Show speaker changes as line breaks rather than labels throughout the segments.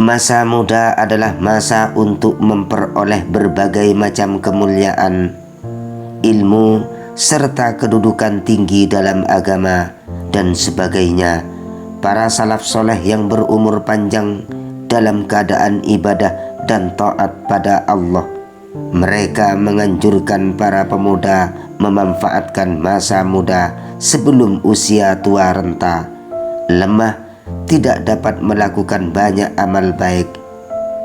Masa muda adalah masa untuk memperoleh berbagai macam kemuliaan, ilmu, serta kedudukan tinggi dalam agama dan sebagainya. Para salaf soleh yang berumur panjang dalam keadaan ibadah dan taat pada Allah, mereka menganjurkan para pemuda memanfaatkan masa muda sebelum usia tua renta, lemah, tidak dapat melakukan banyak amal baik.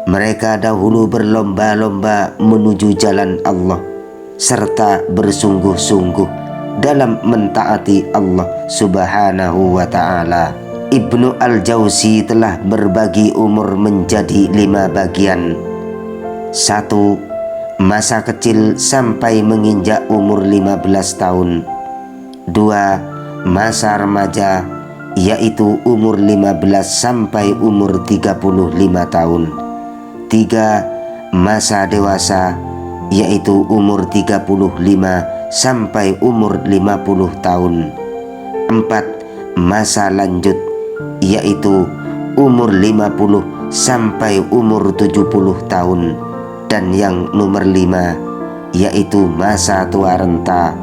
Mereka dahulu berlomba-lomba menuju jalan Allah serta bersungguh-sungguh dalam mentaati Allah Subhanahu wa ta'ala. Ibnu Al-Jauzi telah berbagi umur menjadi 5 bagian. 1. Masa kecil sampai menginjak umur 15 tahun. 2. Masa remaja, yaitu umur 15 sampai umur 35 tahun. 3. Masa dewasa, yaitu umur 35 sampai umur 50 tahun. 4. Masa lanjut, yaitu umur 50 sampai umur 70 tahun. Dan yang nomor 5, yaitu masa tua renta,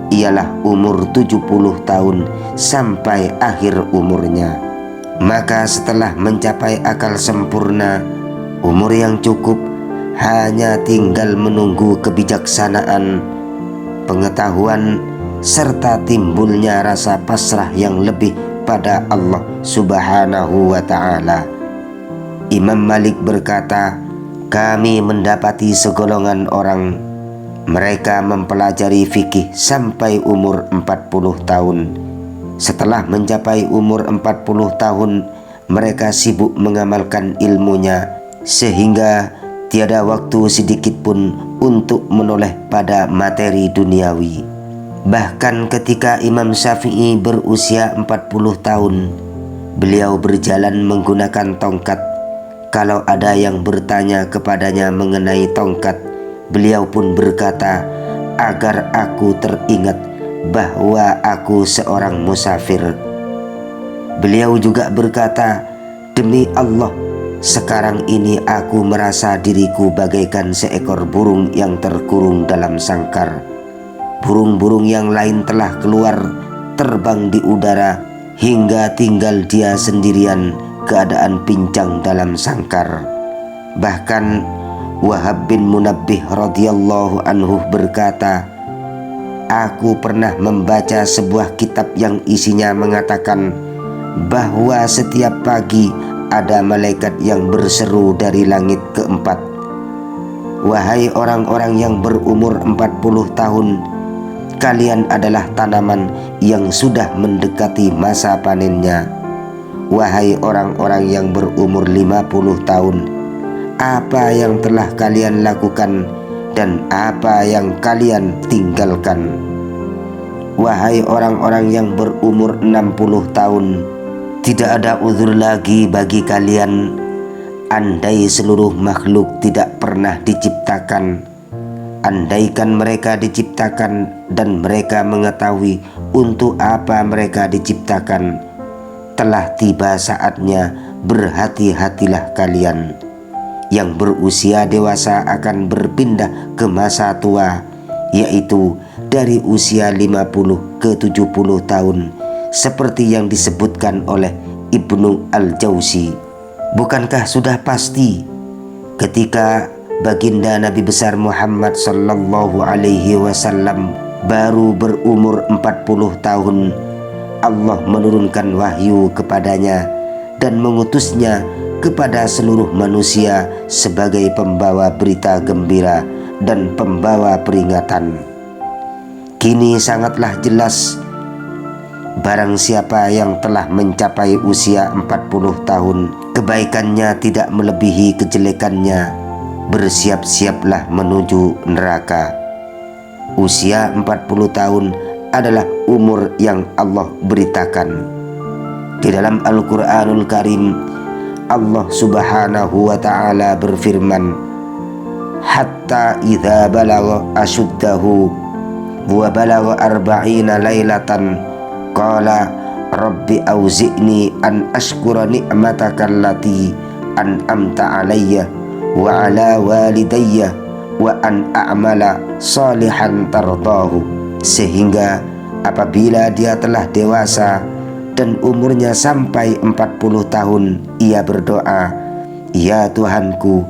ialah umur 70 tahun sampai akhir umurnya. Maka setelah mencapai akal sempurna, umur yang cukup, hanya tinggal menunggu kebijaksanaan, pengetahuan, serta timbulnya rasa pasrah yang lebih pada Allah Subhanahu wa ta'ala. Imam Malik berkata, kami mendapati segolongan orang, mereka mempelajari fikih sampai umur 40 tahun. Setelah mencapai umur 40 tahun, mereka sibuk mengamalkan ilmunya, sehingga tiada waktu sedikit pun untuk menoleh pada materi duniawi. Bahkan ketika Imam Syafi'i berusia 40 tahun, beliau berjalan menggunakan tongkat. Kalau ada yang bertanya kepadanya mengenai tongkat, beliau pun berkata, agar aku teringat bahwa aku seorang musafir. Beliau juga berkata, demi Allah, sekarang ini aku merasa diriku bagaikan seekor burung yang terkurung dalam sangkar. Burung-burung yang lain telah keluar terbang di udara hingga tinggal dia sendirian, keadaan pincang dalam sangkar. Bahkan Wahab bin Munabbih radhiyallahu anhu berkata, aku pernah membaca sebuah kitab yang isinya mengatakan bahwa setiap pagi ada malaikat yang berseru dari langit keempat, wahai orang-orang yang berumur 40 tahun, kalian adalah tanaman yang sudah mendekati masa panennya. Wahai orang-orang yang berumur 50 tahun, apa yang telah kalian lakukan dan apa yang kalian tinggalkan? Wahai orang-orang yang berumur 60 tahun, tidak ada uzur lagi bagi kalian. Andai seluruh makhluk tidak pernah diciptakan, andaikan mereka diciptakan dan mereka mengetahui untuk apa mereka diciptakan, telah tiba saatnya berhati-hatilah kalian. Yang berusia dewasa akan berpindah ke masa tua, yaitu dari usia 50 ke 70 tahun, seperti yang disebutkan oleh Ibnu Al-Jauzi. Bukankah sudah pasti ketika baginda Nabi besar Muhammad sallallahu alaihi wasallam baru berumur 40 tahun, Allah menurunkan wahyu kepadanya dan mengutusnya kepada seluruh manusia sebagai pembawa berita gembira dan pembawa peringatan. Kini sangatlah jelas, barang siapa yang telah mencapai usia 40 tahun, kebaikannya tidak melebihi kejelekannya, bersiap-siaplah menuju neraka. Usia 40 tahun adalah umur yang Allah beritakan. Di dalam Al-Quranul Karim, Allah Subhanahu wa ta'ala berfirman, hatta idza balagha ashuddahu wa balagha 40 lailatan qala rabbi auzi'ni an ashkura ni'mataka allati an'amta alayya wa ala walidayya wa an a'mala salihan tardahu. Sehingga apabila dia telah dewasa dan umurnya sampai 40 tahun, ia berdoa, "Ya Tuhanku,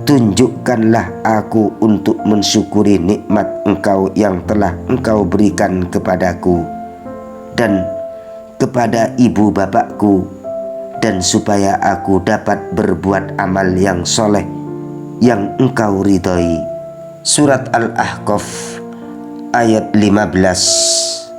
tunjukkanlah aku untuk mensyukuri nikmat Engkau yang telah Engkau berikan kepadaku dan kepada ibu bapakku, dan supaya aku dapat berbuat amal yang soleh yang Engkau ridhoi." Surat Al-Ahqaf ayat 15.